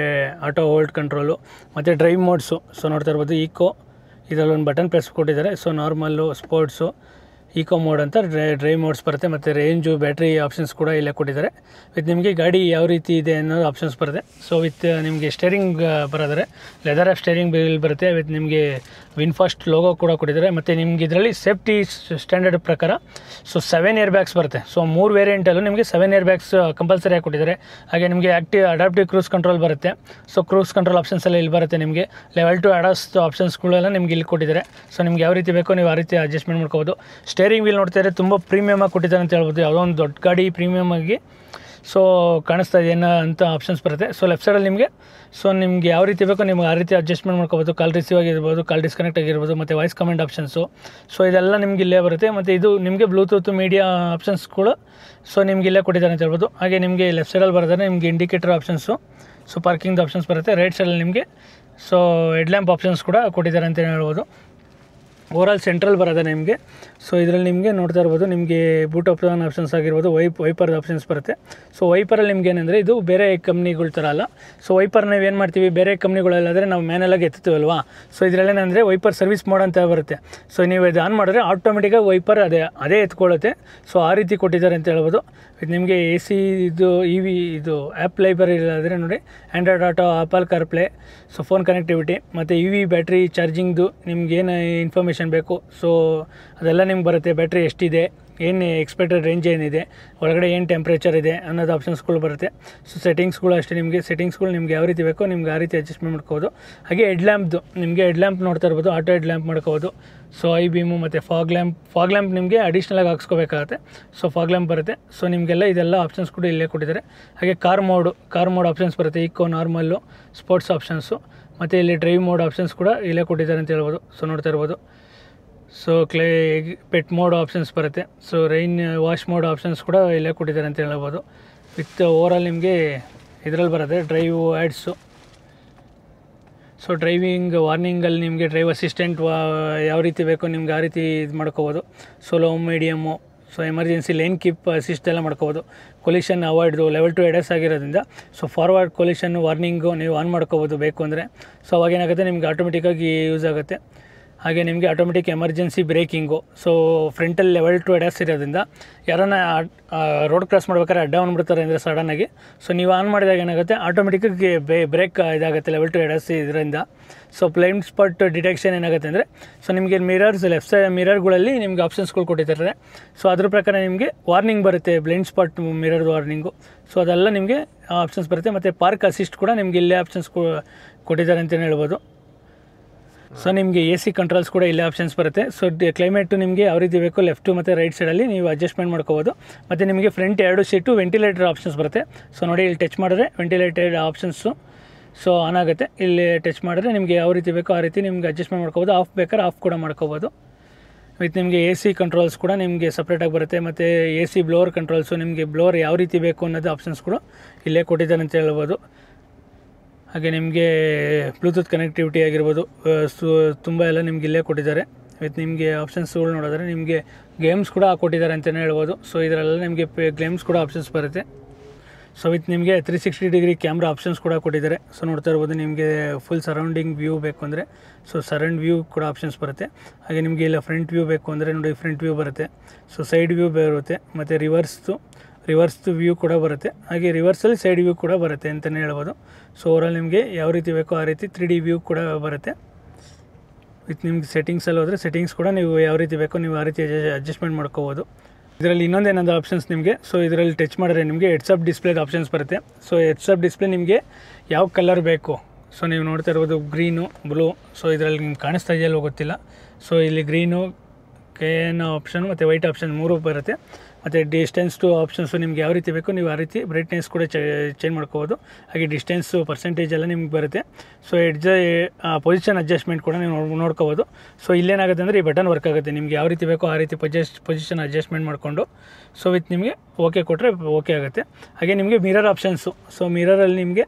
ಆಟೋ ಹೋಲ್ಡ್ ಕಂಟ್ರೋಲು ಮತ್ತು ಡ್ರೈವ್ ಮೋಡ್ಸು. ಸೊ ನೋಡ್ತಾ ಇರ್ಬೋದು ಈಕೋ, ಇದರಲ್ಲಿ ಒಂದು ಬಟನ್ ಪ್ರೆಸ್ ಕೊಟ್ಟಿದ್ದಾರೆ. So normal, sports, eco mode ಅಂತ ಡ್ರೈವ್ ಮೋಡ್ಸ್ ಬರುತ್ತೆ. ಮತ್ತು ರೇಂಜು, ಬ್ಯಾಟ್ರಿ ಆಪ್ಷನ್ಸ್ ಕೂಡ ಇಲ್ಲೇ ಕೊಟ್ಟಿದ್ದಾರೆ. ವಿತ್ ನಿಮಗೆ ಗಾಡಿ ಯಾವ ರೀತಿ ಇದೆ ಅನ್ನೋದು ಆಪ್ಷನ್ಸ್ ಬರುತ್ತೆ. ಸೊ ವಿತ್ ನಿಮಗೆ ಸ್ಟೇರಿಂಗ್ ಬರೋದರೆ ಲೆದರ್ ಸ್ಟೇರಿಂಗ್ ಬಿಲ್ ಬರುತ್ತೆ. ವಿತ್ ನಿಮಗೆ ವಿನ್ಫಾಸ್ಟ್ ಲೋಗೋ ಕೂಡ ಕೊಟ್ಟಿದ್ದಾರೆ. ಮತ್ತು ನಿಮ್ಗೆ ಇದರಲ್ಲಿ ಸೇಫ್ಟಿ ಸ್ಟ್ಯಾಂಡರ್ಡ್ ಪ್ರಕಾರ ಸೊ 7 ಏರ್ ಬ್ಯಾಗ್ಸ್ ಬರುತ್ತೆ. ಸೊ 3 ವೇರಿಯಂಟಲ್ಲೂ ನಿಮಗೆ 7 ಏರ್ ಬ್ಯಾಗ್ಸ್ ಕಂಪಲ್ಸರಿಯಾಗಿ ಕೊಟ್ಟಿದ್ದಾರೆ. ಹಾಗೆ ನಿಮಗೆ ಅಡಾಪ್ಟಿವ್ ಕ್ರೂಸ್ ಕಂಟ್ರೋಲ್ ಬರುತ್ತೆ. ಸೊ ಕ್ರೂಸ್ ಕಂಟ್ರೋಲ್ ಆಪ್ಷನ್ಸ್ ಎಲ್ಲ ಇಲ್ಲಿ ಬರುತ್ತೆ. ನಿಮಗೆ ಲೆವೆಲ್ 2 ಅಡಾಸ್ ಆಪ್ಷನ್ಸ್ಗಳೆಲ್ಲ ನಿಮ್ಗೆ ಇಲ್ಲಿ ಕೊಟ್ಟಿದ್ದಾರೆ. ಸೊ ನಿಮ್ಗೆ ಯಾವ ರೀತಿ ಬೇಕೋ ನೀವು ಆ ರೀತಿ ಅಡ್ಜಸ್ಟ್ಮೆಂಟ್ ಮಾಡ್ಕೋಬೋದು. ಸ್ಟೇರಿಂಗ್ ವೀಲ್ ನೋಡ್ತಾ ಇದ್ದರೆ ತುಂಬ ಪ್ರೀಮಿಯಮಾಗಿ ಕೊಟ್ಟಿದ್ದಾರೆ ಅಂತ ಹೇಳ್ಬೋದು. ಯಾವುದೋ ಒಂದು ದೊಡ್ಡ ಗಾಡಿ ಪ್ರೀಮಿಯಮಾಗಿ ಸೊ ಕಾಣಿಸ್ತಾ ಇದೆ ಏನೋ ಅಂತ ಆಪ್ಷನ್ಸ್ ಬರುತ್ತೆ. ಸೊ ಲೆಫ್ಟ್ ಸೈಡಲ್ಲಿ ನಿಮಗೆ ಸೊ ನಿಮ್ಗೆ ಯಾವ ರೀತಿ ಬೇಕೋ ನಿಮ್ಗೆ ಆ ರೀತಿ ಅಡ್ಜಸ್ಟ್ಮೆಂಟ್ ಮಾಡ್ಕೋಬೋದು. ಕಾಲ್ ರಿಸೀವ್ ಆಗಿರ್ಬೋದು, ಕಾಲ್ ಡಿಸ್ಕನೆಕ್ಟ್ ಆಗಿರ್ಬೋದು, ಮತ್ತು ವಾಯ್ಸ್ ಕಮೆಂಟ್ ಆಪ್ಷನ್ಸು. ಸೊ ಇದೆಲ್ಲ ನಿಮ್ಗೆ ಇಲ್ಲೇ ಬರುತ್ತೆ. ಮತ್ತು ಇದು ನಿಮಗೆ ಬ್ಲೂಟೂತ್ ಮೀಡಿಯಾ ಆಪ್ಷನ್ಸ್ ಕೂಡ ಸೊ ನಿಮ್ಗೆ ಇಲ್ಲೇ ಕೊಟ್ಟಿದ್ದಾರೆ ಅಂತ ಹೇಳ್ಬೋದು. ಹಾಗೆ ನಿಮಗೆ ಲೆಫ್ಟ್ ಸೈಡಲ್ಲಿ ಬರೋದ್ರೆ ನಿಮಗೆ ಇಂಡಿಕೇಟರ್ ಆಪ್ಷನ್ಸು, ಸೊ ಪಾರ್ಕಿಂಗ್ದು ಆಪ್ಷನ್ಸ್ ಬರುತ್ತೆ. ರೈಟ್ ಸೈಡಲ್ಲಿ ನಿಮಗೆ ಸೊ ಹೆಡ್ಲ್ಯಾಂಪ್ ಆಪ್ಷನ್ಸ್ ಕೂಡ ಕೊಟ್ಟಿದ್ದಾರೆ ಅಂತ ಹೇಳ್ಬೋದು. ಓವರಾಲ್ ಸೆಂಟ್ರಲ್ ಬರೋದೆ ನಿಮಗೆ. ಸೊ ಇದರಲ್ಲಿ ನಿಮಗೆ ನೋಡ್ತಾ ಇರ್ಬೋದು ನಿಮಗೆ ಬೂಟ್ ಓಪನ್ ಆಪ್ಷನ್ಸ್ ಆಗಿರ್ಬೋದು, ವೈಪರ್ದು ಆಪ್ಷನ್ಸ್ ಬರುತ್ತೆ. ಸೊ ವೈಪರಲ್ಲಿ ನಿಮ್ಗೆ ಏನಂದರೆ ಇದು ಬೇರೆ ಕಂಪ್ನಿಗಳ ಥರ ಅಲ್ಲ. ಸೊ ವೈಪರ್ ನಾವು ಏನು ಮಾಡ್ತೀವಿ, ಬೇರೆ ಕಂಪ್ನಿಗಳಲ್ಲಾದರೆ ನಾವು ಮ್ಯಾನಲಾಗಿ ಎತ್ತುತ್ತೀವಲ್ವಾ. ಸೊ ಇದರಲ್ಲೇನಂದರೆ ವೈಪರ್ ಸರ್ವಿಸ್ ಮೋಡ್ ಅಂತ ಬರುತ್ತೆ. ಸೊ ನೀವು ಇದು ಆನ್ ಮಾಡಿದ್ರೆ ಆಟೋಮೆಟಿಕಾಗಿ ವೈಪರ್ ಅದೇ ಎತ್ಕೊಳ್ಳುತ್ತೆ. ಸೊ ಆ ರೀತಿ ಕೊಟ್ಟಿದ್ದಾರೆ ಅಂತ ಹೇಳ್ಬೋದು. ಇದು ನಿಮಗೆ AC ಇದು ಇದು ಆ್ಯಪ್ ಲೈಬ್ರರಿ ಇಲ್ಲಾದರೆ ನೋಡಿ, Android auto, apple CarPlay, so phone connectivity, ಮತ್ತು EV ಬ್ಯಾಟ್ರಿ ಚಾರ್ಜಿಂಗ್ದು ನಿಮ್ಗೆ ಏನು ಇನ್ಫಾರ್ಮೇಷನ್ ಬೇಕು ಸೊ ಅದೆಲ್ಲ ನಿಮ್ಗೆ ಬರುತ್ತೆ. ಬ್ಯಾಟ್ರಿ ಎಷ್ಟಿದೆ, ಏನು ಎಕ್ಸ್ಪೆಕ್ಟೆಡ್ ರೇಂಜ್ ಏನಿದೆ, ಒಳಗಡೆ ಏನು ಟೆಂಪ್ರೇಚರ್ ಇದೆ ಅನ್ನೋದು ಆಪ್ಷನ್ಸ್ಗಳು ಬರುತ್ತೆ. ಸೊ ಸೆಟ್ಟಿಂಗ್ಸ್ಗಳು ಅಷ್ಟೇ ಸೆಟ್ಟಿಂಗ್ಸ್ಗಳು ನಿಮ್ಗೆ ಯಾವ ರೀತಿ ಬೇಕೋ ನಿಮ್ಗೆ ಆ ರೀತಿ ಅಡ್ಜಸ್ಟ್ಮೆಂಟ್ ಮಾಡ್ಕೋಬೋದು. ಹಾಗೆ ಹೆಡ್ ಲ್ಯಾಂಪ್ ನೋಡ್ತಾ ಇರ್ಬೋದು, ಆಟೋ ಹೆಡ್ ಲ್ಯಾಂಪ್ ಮಾಡ್ಕೋಬೋದು. ಸೊ ಐ ಬೀಮು ಮತ್ತು ಫಾಗ್ ಲ್ಯಾಂಪ್ ನಿಮಗೆ ಅಡಿಷ್ನಲಾಗಿ ಹಾಕ್ಸ್ಕೋಬೇಕಾಗುತ್ತೆ. ಸೊ ಫಾಗ್ ಲ್ಯಾಂಪ್ ಬರುತ್ತೆ. ಸೊ ನಿಮಗೆಲ್ಲ ಇದೆಲ್ಲ ಆಪ್ಷನ್ಸ್ ಕೂಡ ಇಲ್ಲೇ ಕೊಟ್ಟಿದ್ದಾರೆ. ಹಾಗೆ ಕಾರ್ ಮೋಡ್ ಆಪ್ಷನ್ಸ್ ಬರುತ್ತೆ. ಈಕೋ, ನಾರ್ಮಲ್ಲು, ಸ್ಪೋರ್ಟ್ಸ್ ಆಪ್ಷನ್ಸು, ಮತ್ತು ಇಲ್ಲಿ ಡ್ರೈವ್ ಮೋಡ್ ಆಪ್ಷನ್ಸ್ ಕೂಡ ಇಲ್ಲೇ ಕೊಟ್ಟಿದ್ದಾರೆ ಅಂತ ಹೇಳ್ಬೋದು. ಸೊ ನೋಡ್ತಾ ಇರ್ಬೋದು. ಸೊ ಪೆಟ್ ಮೋಡ್ ಆಪ್ಷನ್ಸ್ ಬರುತ್ತೆ. So rain wash mode options ಕೂಡ ಇಲ್ಲೇ ಕೊಟ್ಟಿದ್ದಾರೆ ಅಂತ ಹೇಳ್ಬೋದು. ವಿತ್ ಓವರಾಲ್ ನಿಮಗೆ ಇದರಲ್ಲಿ ಬರುತ್ತೆ ಡ್ರೈವ್ ಆ್ಯಡ್ಸು. ಸೊ ಡ್ರೈವಿಂಗ್ ವಾರ್ನಿಂಗಲ್ಲಿ ನಿಮಗೆ ಡ್ರೈವ್ ಅಸಿಸ್ಟೆಂಟ್ ಯಾವ ರೀತಿ ಬೇಕೋ ನಿಮ್ಗೆ ಆ ರೀತಿ ಇದು ಮಾಡ್ಕೋಬೋದು. So low, medium, so emergency lane keep assist ಎಲ್ಲ ಮಾಡ್ಕೋಬೋದು. ಕೊಲಿಷನ್ ಅವಾಯ್ಡ್ದು ಲೆವೆಲ್ 2 ಎಡಸ್ ಆಗಿರೋದ್ರಿಂದ ಸೊ ಫಾರ್ವರ್ಡ್ ಕೊಲಿಷನ್ ವಾರ್ನಿಂಗು ನೀವು ಆನ್ ಮಾಡ್ಕೋಬೋದು ಬೇಕು ಅಂದರೆ. ಸೊ ಅವಾಗೇನಾಗುತ್ತೆ ನಿಮ್ಗೆ ಆಟೋಮೆಟಿಕ್ಕಾಗಿ ಯೂಸ್ ಆಗುತ್ತೆ. ಹಾಗೆ ನಿಮಗೆ ಆಟೋಮೆಟಿಕ್ ಎಮರ್ಜೆನ್ಸಿ ಬ್ರೇಕಿಂಗು. ಸೊ ಫ್ರಂಟಲ್ಲಿ ಲೆವೆಲ್ 2 ಎಡಸ್ ಇರೋದ್ರಿಂದ ಯಾರನ್ನ ರೋಡ್ ಕ್ರಾಸ್ ಮಾಡ್ಬೇಕಾದ್ರೆ ಅಡ್ಡ ಬಂದ್ಬಿಡ್ತಾರೆ ಅಂದರೆ ಸಡನ್ನಾಗಿ. ಸೊ ನೀವು ಆನ್ ಮಾಡಿದಾಗ ಏನಾಗುತ್ತೆ, ಆಟೋಮೆಟಿಕ್ಕಾಗಿ ಬ್ರೇಕ್ ಇದಾಗುತ್ತೆ ಲೆವೆಲ್ 2 ಎಡಸ್ ಇದರಿಂದ. ಸೊ ಬ್ಲೈಂಡ್ ಸ್ಪಾಟ್ ಡಿಟೆಕ್ಷನ್ ಏನಾಗುತ್ತೆ ಅಂದರೆ ಸೊ ನಿಮಗೆ ಲೆಫ್ಟ್ ಸೈಡ್ ಮಿರರ್ಗಳಲ್ಲಿ ನಿಮ್ಗೆ ಆಪ್ಷನ್ಸ್ಗಳು ಕೊಟ್ಟಿರ್ತಾರೆ. ಸೊ ಅದ್ರ ಪ್ರಕಾರ ನಿಮಗೆ ವಾರ್ನಿಂಗ್ ಬರುತ್ತೆ, blind spot mirror warning. So ಅದೆಲ್ಲ ನಿಮಗೆ ಆಪ್ಷನ್ಸ್ ಬರುತ್ತೆ. ಮತ್ತು ಪಾರ್ಕ್ ಅಸಿಸ್ಟ್ ಕೂಡ ನಿಮಗೆ ಇಲ್ಲೇ ಆಪ್ಷನ್ಸ್ ಕೊಟ್ಟಿದ್ದಾರೆ ಅಂತಲೇ ಹೇಳ್ಬೋದು. ಸೊ ನಿಮಗೆ AC ಕಂಟ್ರೋಲ್ಸ್ ಕೂಡ ಇಲ್ಲೇ ಆಪ್ಷನ್ಸ್ ಬರುತ್ತೆ. ಸೊ ಕ್ಲೈಮೇಟು ನಿಮಗೆ ಯಾವ ರೀತಿ ಬೇಕೋ ಲೆಫ್ಟು ಮತ್ತು ರೈಟ್ ಸೈಡಲ್ಲಿ ನೀವು ಅಡ್ಜಸ್ಟ್ಮೆಂಟ್ ಮಾಡ್ಕೋಬೋದು. ಮತ್ತು ನಿಮಗೆ ಫ್ರಂಟ್ 2 ಸೀಟು ವೆಂಟಿಲೇಟರ್ ಆಪ್ಷನ್ಸ್ ಬರುತ್ತೆ. ಸೊ ನೋಡಿ ಇಲ್ಲಿ ಟಚ್ ಮಾಡಿದ್ರೆ ವೆಂಟಿಲೇಟೆಡ್ ಆಪ್ಷನ್ಸು ಸೊ ಆನ್ ಆಗುತ್ತೆ. ಇಲ್ಲಿ ಟಚ್ ಮಾಡಿದ್ರೆ ನಿಮಗೆ ಯಾವ ರೀತಿ ಬೇಕೋ ಆ ರೀತಿ ನಿಮ್ಗೆ ಅಡ್ಜಸ್ಟ್ಮೆಂಟ್ ಮಾಡ್ಕೋಬೋದು. ಆಫ್ ಬೇಕಾದ್ರೆ ಆಫ್ ಕೂಡ ಮಾಡ್ಕೋಬೋದು. ವಿತ್ ನಿಮಗೆ ಎ ಸಿ ಕಂಟ್ರೋಲ್ಸ್ ಕೂಡ ನಿಮಗೆ ಸಪ್ರೇಟಾಗಿ ಬರುತ್ತೆ, ಮತ್ತು ಎ ಸಿ ಬ್ಲೋವರ್ ಕಂಟ್ರೋಲ್ಸು, ನಿಮಗೆ ಬ್ಲೋವರ್ ಯಾವ ರೀತಿ ಬೇಕು ಅನ್ನೋದು ಆಪ್ಷನ್ಸ್ ಕೂಡ ಇಲ್ಲೇ ಕೊಟ್ಟಿದ್ದಾರೆ ಅಂತ ಹೇಳ್ಬೋದು. ಹಾಗೆ ನಿಮಗೆ ಬ್ಲೂಟೂತ್ ಕನೆಕ್ಟಿವಿಟಿ ಆಗಿರ್ಬೋದು ತುಂಬ ಎಲ್ಲ ನಿಮ್ಗೆ ಇಲ್ಲೇ ಕೊಟ್ಟಿದ್ದಾರೆ. ವಿತ್ ನಿಮಗೆ ಆಪ್ಷನ್ಸ್ಗಳು ನೋಡಿದ್ರೆ ನಿಮಗೆ ಗೇಮ್ಸ್ ಕೂಡ ಕೊಟ್ಟಿದ್ದಾರೆ ಅಂತಲೇ ಹೇಳ್ಬೋದು. ಸೊ ಇದರಲ್ಲ ನಿಮಗೆ ಗೇಮ್ಸ್ ಕೂಡ ಆಪ್ಷನ್ಸ್ ಬರುತ್ತೆ. ಸೊ ವಿತ್ ನಿಮಗೆ 360 ಡಿಗ್ರಿ ಕ್ಯಾಮ್ರಾ ಆಪ್ಷನ್ಸ್ ಕೂಡ ಕೊಟ್ಟಿದ್ದಾರೆ. ಸೊ ನೋಡ್ತಾ ಇರ್ಬೋದು, ನಿಮಗೆ ಫುಲ್ ಸರೌಂಡಿಂಗ್ ವ್ಯೂ ಬೇಕು ಅಂದರೆ ಸೊ ಸರೌಂಡ್ ವ್ಯೂ ಕೂಡ ಆಪ್ಷನ್ಸ್ ಬರುತ್ತೆ. ಹಾಗೆ ನಿಮಗೆ ಇಲ್ಲ ಫ್ರಂಟ್ ವ್ಯೂ ಬೇಕು ಅಂದರೆ ನೋಡಿ ಫ್ರಂಟ್ ವ್ಯೂ ಬರುತ್ತೆ. ಸೊ ಸೈಡ್ ವ್ಯೂ ಬರುತ್ತೆ, ಮತ್ತು ರಿವರ್ಸ್ದು ವ್ಯೂ ಕೂಡ ಬರುತ್ತೆ. ಹಾಗೆ ರಿವರ್ಸಲ್ಲಿ ಸೈಡ್ ವ್ಯೂ ಕೂಡ ಬರುತ್ತೆ ಅಂತಲೇ ಹೇಳ್ಬೋದು. ಸೊ ಓವರಾಲ್ ನಿಮಗೆ ಯಾವ ರೀತಿ ಬೇಕೋ ಆ ರೀತಿ 3D ವ್ಯೂ ಕೂಡ ಬರುತ್ತೆ. ವಿತ್ ನಿಮ್ಗೆ ಸೆಟ್ಟಿಂಗ್ಸಲ್ಲಿ ಹೋದರೆ ಸೆಟ್ಟಿಂಗ್ಸ್ ಕೂಡ ನೀವು ಯಾವ ರೀತಿ ಬೇಕೋ ನೀವು ಆ ರೀತಿ ಅಡ್ಜಸ್ಟ್ಮೆಂಟ್ ಮಾಡ್ಕೋಬೋದು. ಇದರಲ್ಲಿ ಇನ್ನೊಂದೇನೊಂದು ಆಪ್ಷನ್ಸ್ ನಿಮಗೆ, ಸೊ ಇದರಲ್ಲಿ ಟಚ್ ಮಾಡಿದ್ರೆ ನಿಮಗೆ ಹೆಡ್ಸ್ ಅಪ್ ಡಿಸ್ಪ್ಲೇದ ಆಪ್ಷನ್ಸ್ ಬರುತ್ತೆ. ಸೊ ಹೆಡ್ಸ್ ಅಪ್ ಡಿಸ್ಪ್ಲೇ ನಿಮಗೆ ಯಾವ ಕಲರ್ ಬೇಕು, ಸೊ ನೀವು ನೋಡ್ತಾ ಇರ್ಬೋದು ಗ್ರೀನು, ಬ್ಲೂ. ಸೊ ಇದರಲ್ಲಿ ನಿಮ್ಗೆ ಕಾಣಿಸ್ತಾ ಇದೆಯಲ್ಲೋ ಗೊತ್ತಿಲ್ಲ. ಸೊ ಇಲ್ಲಿ ಗ್ರೀನು, KN ಆಪ್ಷನ್ ಮತ್ತು ವೈಟ್ ಆಪ್ಷನ್ 3 ಬರುತ್ತೆ. ಮತ್ತು ಡಿಸ್ಟೆನ್ಸ್ ಟು ಆಪ್ಷನ್ಸು ನಿಮ್ಗೆ ಯಾವ ರೀತಿ ಬೇಕೋ ನೀವು ಆ ರೀತಿ ಬ್ರೈಟ್ನೆಸ್ ಕೂಡ ಚೇಂಜ್ ಮಾಡ್ಕೋಬೋದು. ಹಾಗೆ ಡಿಸ್ಟೆನ್ಸು ಪರ್ಸೆಂಟೇಜ್ ಎಲ್ಲ ನಿಮ್ಗೆ ಬರುತ್ತೆ. ಸೊ ಪೊಸಿಷನ್ ಅಡ್ಜಸ್ಟ್ಮೆಂಟ್ ಕೂಡ ನೀವು ನೋಡ್ಕೋಬೋದು. ಸೊ ಇಲ್ಲೇನಾಗುತ್ತೆ ಅಂದರೆ ಈ ಬಟನ್ ವರ್ಕ್ ಆಗುತ್ತೆ, ನಿಮ್ಗೆ ಯಾವ ರೀತಿ ಬೇಕೋ ಆ ರೀತಿ ಪೊಸಿಷನ್ ಅಡ್ಜಸ್ಟ್ಮೆಂಟ್ ಮಾಡಿಕೊಂಡು ಸೊ ವಿತ್ ನಿಮಗೆ ಓಕೆ ಕೊಟ್ಟರೆ ಓಕೆ ಆಗುತ್ತೆ. ಹಾಗೆ ನಿಮಗೆ ಮಿರರ್ ಆಪ್ಷನ್ಸು, ಸೊ ಮಿರರಲ್ಲಿ ನಿಮಗೆ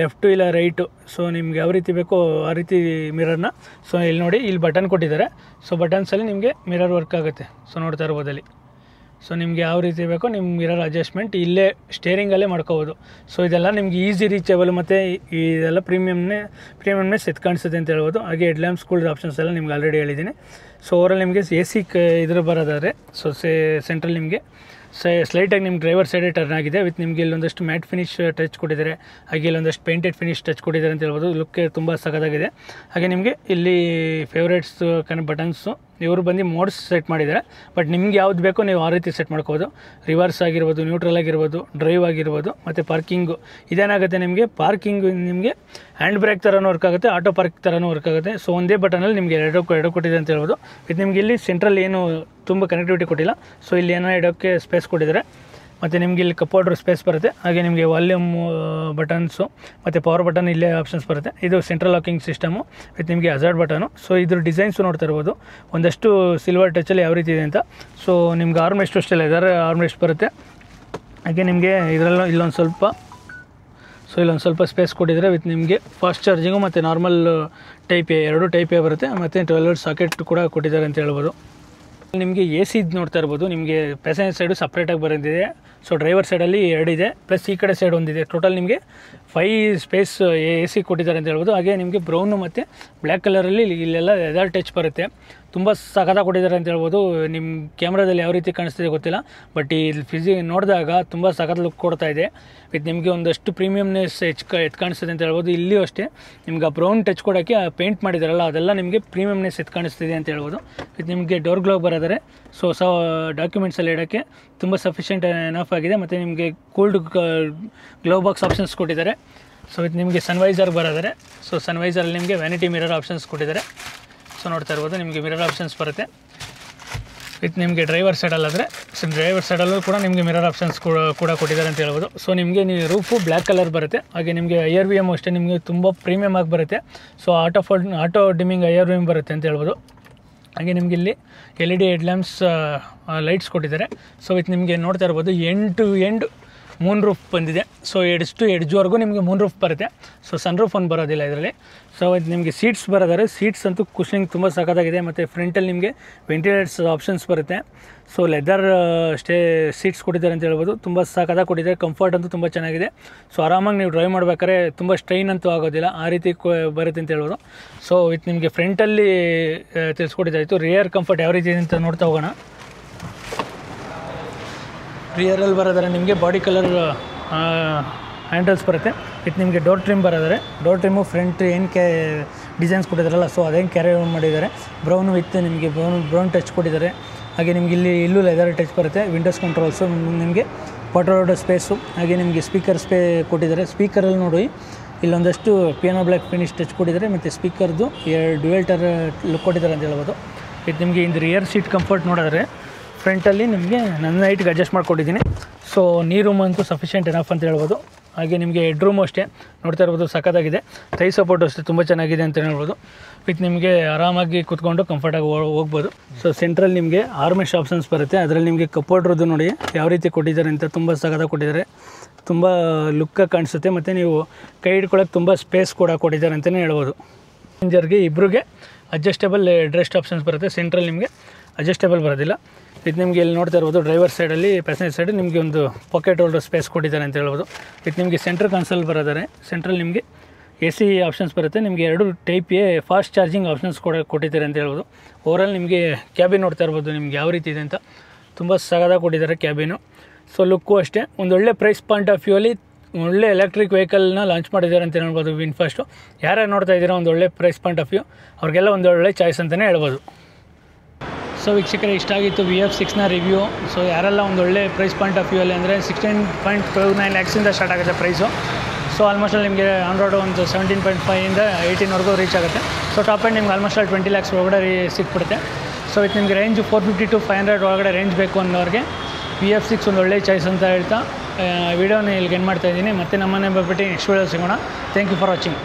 ಲೆಫ್ಟು ಇಲ್ಲ ರೈಟು, ಸೊ ನಿಮ್ಗೆ ಯಾವ ರೀತಿ ಬೇಕೋ ಆ ರೀತಿ ಮಿರರ್ನ ಸೊ ಇಲ್ಲಿ ನೋಡಿ ಇಲ್ಲಿ ಬಟನ್ ಕೊಟ್ಟಿದ್ದಾರೆ. ಸೊ ಬಟನ್ಸಲ್ಲಿ ನಿಮಗೆ ಮಿರರ್ ವರ್ಕ್ ಆಗುತ್ತೆ. ಸೊ ನೋಡ್ತಾ ಇರ್ಬೋದಲ್ಲಿ. ಸೊ ನಿಮ್ಗೆ ಯಾವ ರೀತಿ ಬೇಕೋ ನಿಮ್ಮ ಮಿರರ್ ಅಡ್ಜಸ್ಟ್ಮೆಂಟ್ ಇಲ್ಲೇ ಸ್ಟೇರಿಂಗಲ್ಲೇ ಮಾಡ್ಕೋಬೋದು. ಸೊ ಇದೆಲ್ಲ ನಿಮ್ಗೆ ಈಸಿ ರೀಚೇಬಲ್ ಮತ್ತು ಇದೆಲ್ಲ ಪ್ರೀಮಿಯಮ್ನೆಸ್ ಎತ್ತು ಕಾಣಿಸುತ್ತೆ ಅಂತ ಹೇಳ್ಬೋದು. ಹಾಗೆ ಹೆಡ್ ಲ್ಯಾಂಪ್ಸ್ಗಳ ಆಪ್ಷನ್ಸ್ ಎಲ್ಲ ನಿಮ್ಗೆ ಆಲ್ರೆಡಿ ಹೇಳಿದ್ದೀನಿ. ಸೊ ಓವರಾಲ್ ನಿಮಗೆ AC ಇದ್ರ ಬರೋದಾದರೆ ಸೊ ಸೆಂಟ್ರಲ್ ನಿಮಗೆ ಸ್ಲೈಟಾಗಿ ನಿಮ್ಮ ಡ್ರೈವರ್ ಸೈಡೇ ಟರ್ನ್ ಆಗಿದೆ. ವಿತ್ ನಿಮಗೆ ಇಲ್ಲೊಂದಷ್ಟು ಮ್ಯಾಟ್ ಫಿನಿಶ್ ಟಚ್ ಕೊಟ್ಟಿದ್ದಾರೆ, ಹಾಗೆ ಇಲ್ಲೊಂದಷ್ಟು ಪೇಂಟೆಡ್ ಫಿನಿಶ್ ಟಚ್ ಕೊಟ್ಟಿದ್ದಾರೆ ಅಂತ ಹೇಳ್ಬೋದು. ಲುಕ್ ತುಂಬ ಸಖತ್ತಾಗಿದೆ. ಹಾಗೆ ನಿಮಗೆ ಇಲ್ಲಿ ಫೇವ್ರೇಟ್ಸ್ ಬಟನ್ಸು ಇವರು ಬಂದು ಮೋಡ್ಸ್ ಸೆಟ್ ಮಾಡಿದ್ದಾರೆ. ಬಟ್ ನಿಮ್ಗೆ ಯಾವ್ದು ಬೇಕೋ ನೀವು ಆ ರೀತಿ ಸೆಟ್ ಮಾಡ್ಕೋಬೋದು. ರಿವರ್ಸ್ ಆಗಿರ್ಬೋದು, ನ್ಯೂಟ್ರಲ್ ಆಗಿರ್ಬೋದು, ಡ್ರೈವ್ ಆಗಿರ್ಬೋದು, ಮತ್ತು ಪಾರ್ಕಿಂಗು. ಇದೇನಾಗುತ್ತೆ ನಿಮಗೆ ಪಾರ್ಕಿಂಗು ನಿಮಗೆ ಹ್ಯಾಂಡ್ ಬ್ರೇಕ್ ಥರನೂ ವರ್ಕ್ ಆಗುತ್ತೆ, ಆಟೋ ಪಾರ್ಕ್ ಥರನೂ ವರ್ಕ್ ಆಗುತ್ತೆ. ಸೊ ಒಂದೇ ಬಟನಲ್ಲಿ ನಿಮಗೆ ಎರಡು ಕೊಟ್ಟಿದೆ ಅಂತ ಹೇಳ್ಬೋದು. ಇದು ನಿಮಗೆ ಇಲ್ಲಿ ಸೆಂಟ್ರಲ್ಲಿ ಏನು ತುಂಬ ಕನೆಕ್ಟಿವಿಟಿ ಕೊಟ್ಟಿಲ್ಲ. ಸೊ ಇಲ್ಲಿ ಏನೋ ಇಡೋಕ್ಕೆ ಸ್ಪೇಸ್ ಕೊಟ್ಟಿದ್ದಾರೆ. ಮತ್ತು ನಿಮಗೆ ಇಲ್ಲಿ ಕಪ್ ಹೋಲ್ಡರ್ ಸ್ಪೇಸ್ ಬರುತ್ತೆ. ಹಾಗೆ ನಿಮಗೆ ವಾಲ್ಯೂಮ್ ಬಟನ್ಸು ಮತ್ತು ಪವರ್ ಬಟನ್ ಇಲ್ಲೇ ಆಪ್ಷನ್ಸ್ ಬರುತ್ತೆ. ಇದು ಸೆಂಟ್ರಲ್ ಲಾಕಿಂಗ್ ಸಿಸ್ಟಮು ವಿತ್ ನಿಮಗೆ ಹಜಾರ್ಡ್ ಬಟನು. ಸೊ ಇದ್ರ ಡಿಸೈನ್ಸು ನೋಡ್ತಾ ಇರ್ಬೋದು, ಒಂದಷ್ಟು ಸಿಲ್ವರ್ ಟಚಲ್ಲಿ ಯಾವ ರೀತಿ ಇದೆ ಅಂತ. ಸೊ ನಿಮ್ಗೆ ಆರ್ಮ್ರೆಸ್ಟು ಅಷ್ಟೇ ಲೆದರ್ ಆರ್ಮ್ರೆಸ್ಟ್ ಬರುತ್ತೆ. ಹಾಗೆ ನಿಮಗೆ ಇದರಲ್ಲೂ ಇಲ್ಲೊಂದು ಸ್ವಲ್ಪ ಸ್ಪೇಸ್ ಕೊಟ್ಟಿದ್ದಾರೆ. ವಿತ್ ನಿಮಗೆ ಫಾಸ್ಟ್ ಚಾರ್ಜಿಂಗು ಮತ್ತು normal type A 2 type A ಬರುತ್ತೆ. ಮತ್ತು 12 ವೋಲ್ಟ್ ಸಾಕೆಟ್ ಕೂಡ ಕೊಟ್ಟಿದ್ದಾರೆ ಅಂತ ಹೇಳ್ಬೋದು. ನಿಮಗೆ AC ನೋಡ್ತಾ ಇರ್ಬೋದು, ನಿಮಗೆ ಪ್ಯಾಸೆಂಜರ್ ಸೈಡು ಸಪ್ರೇಟಾಗಿ ಬರೋದಿದೆ. ಸೊ ಡ್ರೈವರ್ ಸೈಡಲ್ಲಿ 2 ಇದೆ, ಪ್ಲಸ್ ಈ ಕಡೆ ಸೈಡ್ ಒಂದಿದೆ. ಟೋಟಲ್ ನಿಮಗೆ 5 ಸ್ಪೇಸ್ AC ಕೊಟ್ಟಿದ್ದಾರೆ ಅಂತ ಹೇಳ್ಬೋದು. ಹಾಗೆ ನಿಮಗೆ ಬ್ರೌನು ಮತ್ತು ಬ್ಲ್ಯಾಕ್ ಕಲರಲ್ಲಿ ಇಲ್ಲೆಲ್ಲ ಲೆದರ್ ಟಚ್ ಬರುತ್ತೆ. ತುಂಬ ಸಖತ್ತಾಗಿ ಕೊಟ್ಟಿದ್ದಾರೆ ಅಂತ ಹೇಳ್ಬೋದು. ನಿಮ್ಮ ಕ್ಯಾಮ್ರಾದಲ್ಲಿ ಯಾವ ರೀತಿ ಕಾಣಿಸ್ತಿದೆ ಗೊತ್ತಿಲ್ಲ, ಬಟ್ ಈ ನೋಡಿದಾಗ ತುಂಬ ಸಖತ್ ಲುಕ್ ಕೊಡ್ತಾ ಇದೆ. ವಿತ್ ನಿಮಗೆ ಒಂದಷ್ಟು ಪ್ರೀಮಿಯಮ್ನೆಸ್ ಎತ್ತು ಕಾಣಿಸ್ತದೆ ಅಂತ ಹೇಳ್ಬೋದು. ಇಲ್ಲಿಯೂ ಅಷ್ಟೇ ನಿಮ್ಗೆ ಆ ಬ್ರೌನ್ ಟಚ್ ಕೊಡೋಕ್ಕೆ ಪೇಂಟ್ ಮಾಡಿದಾರಲ್ಲ ಅದೆಲ್ಲ ನಿಮಗೆ ಪ್ರೀಮಿಯಮ್ನೆಸ್ ಎತ್ತು ಕಾಣಿಸ್ತಿದೆ ಅಂತ ಹೇಳ್ಬೋದು. ವಿತ್ ನಿಮಗೆ ಡೋರ್ ಗ್ಲೋ ಬರೋದರೆ ಸೊ ಡಾಕ್ಯುಮೆಂಟ್ಸಲ್ಲಿ ಇಡೋಕ್ಕೆ ತುಂಬ ಸಫಿಷಿಯೆಂಟ್ ಎನಫ್ ಆಗಿದೆ. ಮತ್ತು ನಿಮಗೆ ಕೂಲ್ಡ್ ಗ್ಲೋ ಬಾಕ್ಸ್ ಆಪ್ಷನ್ಸ್ ಕೊಟ್ಟಿದ್ದಾರೆ. ಸೊ ವಿತ್ ನಿಮಗೆ ಸನ್ವೈಸರ್ ಬರೋದರೆ ಸೊ ಸನ್ವೈಸರಲ್ಲಿ ನಿಮಗೆ ವ್ಯಾನಿಟಿ ಮಿರರ್ ಆಪ್ಷನ್ಸ್ ಕೊಟ್ಟಿದ್ದಾರೆ. ಸೊ ನೋಡ್ತಾ ಇರ್ಬೋದು, ನಿಮಗೆ ಮಿರರ್ ಆಪ್ಷನ್ಸ್ ಬರುತ್ತೆ. ವಿತ್ ನಿಮಗೆ ಡ್ರೈವರ್ ಸೈಡಲ್ಲಾದರೆ ಡ್ರೈವರ್ ಸೈಡಲ್ಲೂ ಕೂಡ ನಿಮಗೆ ಮಿರರ್ ಆಪ್ಷನ್ಸ್ ಕೂಡ ಕೊಟ್ಟಿದ್ದಾರೆ ಅಂತ ಹೇಳ್ಬೋದು. ಸೊ ನಿಮಗೆ ನೀವು ರೂಫು ಬ್ಲ್ಯಾಕ್ ಕಲರ್ ಬರುತ್ತೆ. ಹಾಗೆ ನಿಮಗೆ IRVM ಅಷ್ಟೇ ನಿಮಗೆ ತುಂಬ ಪ್ರೀಮಿಯಮ್ ಆಗಿ ಬರುತ್ತೆ. ಸೊ ಆಟೋ ಡಿಮ್ಮಿಂಗ್ IRVM ಬರುತ್ತೆ ಅಂತ ಹೇಳ್ಬೋದು. ಹಾಗೆ ನಿಮಗೆ ಇಲ್ಲಿ LED ಹೆಡ್ ಲ್ಯಾಂಪ್ಸ್ ಲೈಟ್ಸ್ ಕೊಟ್ಟಿದ್ದಾರೆ. ಸೊ ವಿತ್ ನಿಮಗೆ ನೋಡ್ತಾ ಇರ್ಬೋದು ಎಂಡ್ ಟು ಎಂಡ್ 3 ರೂಫ್ ಬಂದಿದೆ. ಸೊ ಎಡ್ಜ್ವರೆಗೂ ನಿಮಗೆ 3 ರೂಫ್ ಬರುತ್ತೆ. ಸೊ ಸನ್ ರೂಫ್ ಒಂದು ಬರೋದಿಲ್ಲ ಇದರಲ್ಲಿ. ಸೊ ಇದು ನಿಮಗೆ ಸೀಟ್ಸ್ ಬರೋದಾದ್ರೆ ಸೀಟ್ಸ್ ಅಂತೂ ಕುಷನಿಂಗ್ ತುಂಬ ಸಖತ್ತಾಗಿದೆ. ಮತ್ತು ಫ್ರಂಟಲ್ಲಿ ನಿಮಗೆ ವೆಂಟಿಲೇಟರ್ಸ್ ಆಪ್ಷನ್ಸ್ ಬರುತ್ತೆ. ಸೊ ಲೆದರ್ ಸೀಟ್ಸ್ ಕೊಟ್ಟಿದ್ದಾರೆ ಅಂತ ಹೇಳ್ಬೋದು. ತುಂಬ ಸಖತ್ತಾಗಿ ಕೊಟ್ಟಿದ್ದಾರೆ. ಕಂಫರ್ಟ್ ಅಂತೂ ತುಂಬ ಚೆನ್ನಾಗಿದೆ. ಸೊ ಆರಾಮಾಗಿ ನೀವು ಡ್ರೈವ್ ಮಾಡ್ಬೇಕಾದ್ರೆ ತುಂಬ ಸ್ಟ್ರೈನ್ ಅಂತೂ ಆಗೋದಿಲ್ಲ, ಆ ರೀತಿ ಬರುತ್ತೆ ಅಂತ ಹೇಳ್ಬೋದು. ಸೊ ವಿತ್ ನಿಮಗೆ ಫ್ರಂಟಲ್ಲಿ ತಿಳಿಸ್ಕೊಟ್ಟಿದ್ದಾಯಿತು. ರಿಯರ್ ಕಂಫರ್ಟ್ ಯಾವ ರೀತಿ ಇದೆ ಅಂತ ನೋಡ್ತಾ ಹೋಗೋಣ. ರಿಯರಲ್ಲಿ ಬರೋದಾರೆ ನಿಮಗೆ ಬಾಡಿ ಕಲರ್ ಹ್ಯಾಂಡಲ್ಸ್ ಬರುತ್ತೆ. ವಿತ್ ನಿಮಗೆ ಡೋರ್ ಟ್ರಿಮ್ ಬರೋದಾರೆ ಡೋರ್ ಟ್ರಿಮ್ಮು ಫ್ರಂಟ್ ಏನು ಡಿಸೈನ್ಸ್ ಕೊಟ್ಟಿದ್ದಾರಲ್ಲ ಸೊ ಅದೇನು ಕ್ಯಾರಿ ಮಾಡಿದ್ದಾರೆ. ಬ್ರೌನ್ ವಿತ್ ನಿಮಗೆ ಬ್ರೌನ್ ಟಚ್ ಕೊಟ್ಟಿದ್ದಾರೆ. ಹಾಗೆ ನಿಮಗೆ ಇಲ್ಲೂ ಲೆದರ್ ಟಚ್ ಬರುತ್ತೆ. ವಿಂಡೋಸ್ ಕಂಟ್ರೋಲ್ಸು ನಿಮಗೆ ವಾಟರ್ ಸ್ಪೇಸು. ಹಾಗೆ ನಿಮಗೆ ಸ್ಪೀಕರ್ ಕೊಟ್ಟಿದ್ದಾರೆ. ಸ್ಪೀಕರಲ್ಲಿ ನೋಡಿ ಇಲ್ಲೊಂದಷ್ಟು ಪಿಯಾನೋ ಬ್ಲ್ಯಾಕ್ ಫಿನಿಶ್ ಟಚ್ ಕೊಟ್ಟಿದ್ದಾರೆ. ಮತ್ತು ಸ್ಪೀಕರ್ದು ಡ್ಯುಯಲ್ ಟರ್ ಲುಕ್ ಕೊಟ್ಟಿದ್ದಾರೆ ಅಂತ ಹೇಳ್ಬೋದು. ಇದು ನಿಮಗೆ ಇಂದು ರಿಯರ್ ಸೀಟ್ ಕಂಫರ್ಟ್ ನೋಡಿದ್ರೆ ಫ್ರಂಟಲ್ಲಿ ನಿಮಗೆ ನನ್ನ ಹೈಟ್ಗೆ ಅಡ್ಜಸ್ಟ್ ಮಾಡ್ಕೊಂಡಿದ್ದೀನಿ. ಸೊ ನೀ ರೂಮ್ ಅಂತೂ ಸಫಿಷಿಯೆಂಟ್ ಎನಫ್ ಅಂತ ಹೇಳ್ಬೋದು. ಹಾಗೆ ನಿಮಗೆ ಹೆಡ್ರೂಮು ಅಷ್ಟೇ ನೋಡ್ತಾ ಇರ್ಬೋದು ಸಖತ್ತಾಗಿದೆ. ಥೈ ಸಪೋರ್ಟು ಅಷ್ಟೇ ತುಂಬ ಚೆನ್ನಾಗಿದೆ ಅಂತ ಹೇಳ್ಬೋದು. ವಿತ್ ನಿಮಗೆ ಆರಾಮಾಗಿ ಕೂತ್ಕೊಂಡು ಕಂಫರ್ಟಾಗಿ ಹೋಗ್ಬೋದು. ಸೊ ಸೆಂಟ್ರಲ್ಲಿ ನಿಮಗೆ ಆರ್ಮೆಸ್ಟ್ ಆಪ್ಷನ್ಸ್ ಬರುತ್ತೆ. ಅದರಲ್ಲಿ ನಿಮಗೆ ಕಪ್ ಹೋಲ್ಡ್ರದ್ದು ನೋಡಿ ಯಾವ ರೀತಿ ಕೊಟ್ಟಿದ್ದಾರೆ ಅಂತ ತುಂಬ ಸಖತ್ತಾಗಿ ಕೊಟ್ಟಿದ್ದಾರೆ. ತುಂಬ ಲುಕ್ಕಾಗಿ ಕಾಣಿಸುತ್ತೆ ಮತ್ತು ನೀವು ಕೈ ಹಿಡ್ಕೊಳ್ಳೋಕೆ ತುಂಬ ಸ್ಪೇಸ್ ಕೂಡ ಕೊಟ್ಟಿದ್ದಾರೆ ಅಂತಲೇ ಹೇಳ್ಬೋದು. ಪ್ಯಾಸೆಂಜರ್ಗೆ ಇಬ್ಬರಿಗೆ ಅಡ್ಜಸ್ಟೇಬಲ್ ರೆಸ್ಟ್ ಆಪ್ಷನ್ಸ್ ಬರುತ್ತೆ. ಸೆಂಟ್ರಲ್ಲಿ ನಿಮಗೆ ಅಡ್ಜಸ್ಟೇಬಲ್ ಬರೋದಿಲ್ಲ. ಇದು ನಿಮಗೆ ಇಲ್ಲಿ ನೋಡ್ತಾ ಇರ್ಬೋದು ಡ್ರೈವರ್ ಸೈಡಲ್ಲಿ ಪ್ಯಾಸೆಂಜರ್ ಸೈಡ್ ನಿಮಗೆ ಒಂದು ಪಾಕೆಟ್ ಹೋಲ್ಡರ್ ಸ್ಪೇಸ್ ಕೊಟ್ಟಿದ್ದಾರೆ ಅಂತ ಹೇಳ್ಬೋದು. ಇದು ನಿಮಗೆ ಸೆಂಟ್ರ್ ಕನ್ಸೋಲ್ ಬರೋದಾರೆ. ಸೆಂಟ್ರಲ್ಲಿ ನಿಮಗೆ AC ಆಪ್ಷನ್ಸ್ ಬರುತ್ತೆ. ನಿಮಗೆ 2 type A fast charging options ಕೊಟ್ಟಿದ್ದಾರೆ ಅಂತ ಹೇಳ್ಬೋದು. ಓವರಾಲ್ ನಿಮಗೆ ಕ್ಯಾಬಿನ್ ನೋಡ್ತಾ ಇರ್ಬೋದು ನಿಮ್ಗೆ ಯಾವ ರೀತಿ ಇದೆ ಅಂತ. ತುಂಬ ಸಗದಾಗಿ ಕೊಟ್ಟಿದ್ದಾರೆ ಕ್ಯಾಬಿನು. ಸೊ ಲುಕ್ಕು ಅಷ್ಟೇ ಒಂದೊಳ್ಳೆ ಪ್ರೈಸ್ ಪಾಯಿಂಟ್ ಆಫ್ ವ್ಯೂಲಿ ಒಳ್ಳೆ ಎಲೆಕ್ಟ್ರಿಕ್ ವೆಹಿಕಲ್ನ ಲಾಂಚ್ ಮಾಡಿದ್ದಾರೆ ಅಂತ ಹೇಳ್ಬೋದು ವಿನ್ಫಾಸ್ಟು. ಯಾರ್ಯಾರು ನೋಡ್ತಾ ಇದ್ದೀರಾ ಒಂದು ಒಳ್ಳೆ ಪ್ರೈಸ್ ಪಾಯಿಂಟ್ ಆಫ್ ವ್ಯೂ ಅವ್ರಿಗೆಲ್ಲ ಒಂದು ಒಳ್ಳೆ ಚಾಯ್ಸ್ ಅಂತಲೇ ಹೇಳ್ಬೋದು. ಸೊ ವೀಕ್ಷಕರೇ ಇಷ್ಟ ಆಗಿತ್ತು VF6ನ ರಿವ್ಯೂ. ಸೊ ಯಾರೆಲ್ಲ ಒಂದು ಒಳ್ಳೆ ಪ್ರೈಸ್ ಪಾಯಿಂಟ್ ಆಫ್ ವ್ಯೂ ಅಲ್ಲಿ ಅಂದರೆ 16.29 ಲ್ಯಾಕ್ಸಿಂದ ಸ್ಟಾರ್ಟ್ ಆಗುತ್ತೆ ಪ್ರೈಸು. ಸೊ ಆಲ್ಮೋಸ್ಟ್ ಅಲ್ಲಿ ನಿಮಗೆ ಆನ್ ರೋಡ್ ಒಂದು 17.5ಇಂದ 18ವರೆಗೂ ರೀಚ್ ಆಗುತ್ತೆ. ಸೊ ಟಾಪ್ ಎಂಡ್ ನಿಮ್ಗೆ ಆಲ್ಮೋಸ್ಟ್ ಅಲ್ಲಿ 20 ಲ್ಯಾಕ್ಸ್ ಒಳಗಡೆ ಸಿಕ್ಬಿಡುತ್ತೆ. ಸೊ ಇದು ನಿಮಗೆ ರೇಂಜ್ 450 to 500 ಒಳಗಡೆ ರೇಂಜ್ ಬೇಕು ಅನ್ನೋರಿಗೆ VF6 ಒಂದು ಒಳ್ಳೆ ಚಾಯ್ಸ್ ಅಂತ ಹೇಳ್ತಾ ವಿಡಿಯೋನ ಇಲ್ಲಿಗೆ ಎಂಡ್ ಮಾಡ್ತಾಯಿದ್ದೀನಿ. ಮತ್ತೆ ನಮ್ಮನೆ ಬಂದುಬಿಟ್ಟು ನೆಕ್ಸ್ಟ್ ವಿಡಿಯೋ ಸಿಗೋಣ. Thank you for watching.